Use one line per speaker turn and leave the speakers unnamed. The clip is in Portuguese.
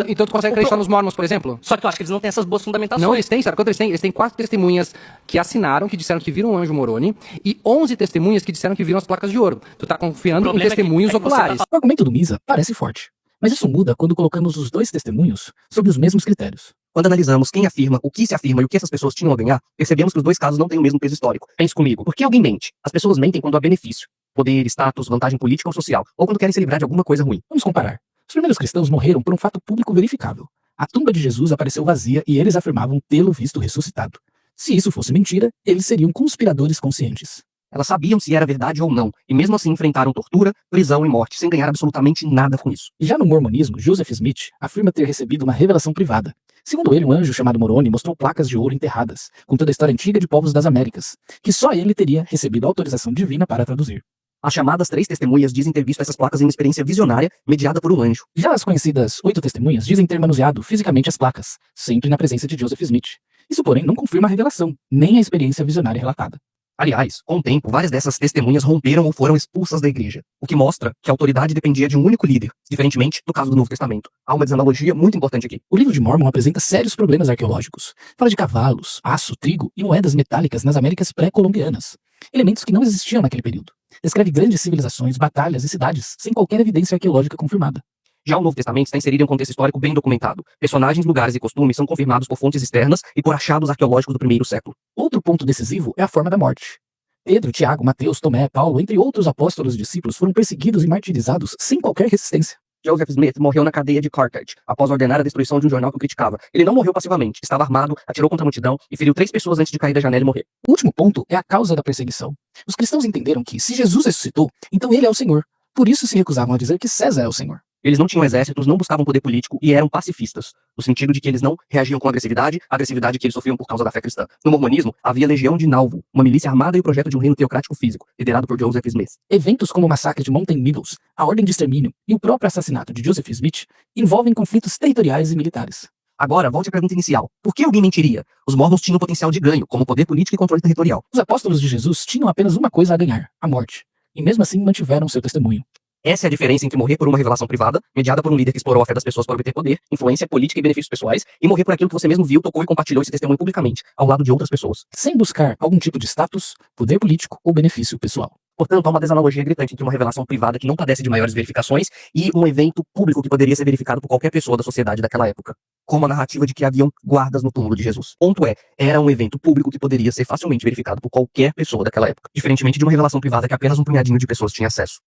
Então tu consegue acreditar nos Mormons, por exemplo?
Só que eu acho que eles não têm essas boas fundamentações.
Não, eles têm, sabe quanto eles têm? Eles têm 4 testemunhas que assinaram, que disseram que viram um anjo Moroni, e 11 testemunhas que disseram que viram as placas de ouro. Tu tá confiando em testemunhos oculares.
O argumento do Misa parece forte, mas isso muda quando colocamos os dois testemunhos sob os mesmos critérios.
Quando analisamos quem afirma, o que se afirma e o que essas pessoas tinham a ganhar, percebemos que os dois casos não têm o mesmo peso histórico. Pense comigo, por que alguém mente? As pessoas mentem quando há benefício, poder, status, vantagem política ou social, ou quando querem se livrar de alguma coisa ruim.
Vamos comparar. Os primeiros cristãos morreram por um fato público verificável. A tumba de Jesus apareceu vazia e eles afirmavam tê-lo visto ressuscitado. Se isso fosse mentira, eles seriam conspiradores conscientes.
Elas sabiam se era verdade ou não, e mesmo assim enfrentaram tortura, prisão e morte, sem ganhar absolutamente nada com isso.
Já no mormonismo, Joseph Smith afirma ter recebido uma revelação privada. Segundo ele, um anjo chamado Moroni mostrou placas de ouro enterradas, contando a história antiga de povos das Américas, que só ele teria recebido autorização divina para traduzir.
As chamadas 3 testemunhas dizem ter visto essas placas em uma experiência visionária mediada por um anjo.
Já as conhecidas 8 testemunhas dizem ter manuseado fisicamente as placas, sempre na presença de Joseph Smith. Isso, porém, não confirma a revelação, nem a experiência visionária relatada.
Aliás, com o tempo, várias dessas testemunhas romperam ou foram expulsas da igreja, o que mostra que a autoridade dependia de um único líder, diferentemente do caso do Novo Testamento. Há uma desanalogia muito importante aqui.
O livro de Mórmon apresenta sérios problemas arqueológicos. Fala de cavalos, aço, trigo e moedas metálicas nas Américas pré-colombianas, elementos que não existiam naquele período. Descreve grandes civilizações, batalhas e cidades, sem qualquer evidência arqueológica confirmada.
Já o Novo Testamento está inserido em um contexto histórico bem documentado. Personagens, lugares e costumes são confirmados por fontes externas e por achados arqueológicos do primeiro século.
Outro ponto decisivo é a forma da morte. Pedro, Tiago, Mateus, Tomé, Paulo, entre outros apóstolos e discípulos, foram perseguidos e martirizados sem qualquer resistência.
Joseph Smith morreu na cadeia de Carthage, após ordenar a destruição de um jornal que o criticava. Ele não morreu passivamente, estava armado, atirou contra a multidão e feriu 3 pessoas antes de cair da janela e morrer.
O último ponto é a causa da perseguição. Os cristãos entenderam que, se Jesus ressuscitou, então ele é o Senhor. Por isso se recusavam a dizer que César é o Senhor.
Eles não tinham exércitos, não buscavam poder político e eram pacifistas, no sentido de que eles não reagiam com agressividade, a agressividade que eles sofriam por causa da fé cristã. No mormonismo, havia a Legião de Nauvoo, uma milícia armada e o projeto de um reino teocrático físico, liderado por Joseph Smith.
Eventos como o massacre de Mountain Meadows, a ordem de extermínio e o próprio assassinato de Joseph Smith envolvem conflitos territoriais e militares.
Agora, volte à pergunta inicial. Por que alguém mentiria? Os mormons tinham potencial de ganho, como poder político e controle territorial.
Os apóstolos de Jesus tinham apenas uma coisa a ganhar, a morte. E mesmo assim mantiveram seu testemunho.
Essa é a diferença entre morrer por uma revelação privada, mediada por um líder que explorou a fé das pessoas para obter poder, influência política e benefícios pessoais, e morrer por aquilo que você mesmo viu, tocou e compartilhou esse testemunho publicamente, ao lado de outras pessoas.
Sem buscar algum tipo de status, poder político ou benefício pessoal.
Portanto, há uma desanalogia gritante entre uma revelação privada que não padece de maiores verificações e um evento público que poderia ser verificado por qualquer pessoa da sociedade daquela época. Como a narrativa de que haviam guardas no túmulo de Jesus. Ponto é, era um evento público que poderia ser facilmente verificado por qualquer pessoa daquela época, diferentemente de uma revelação privada que apenas um punhadinho de pessoas tinha acesso.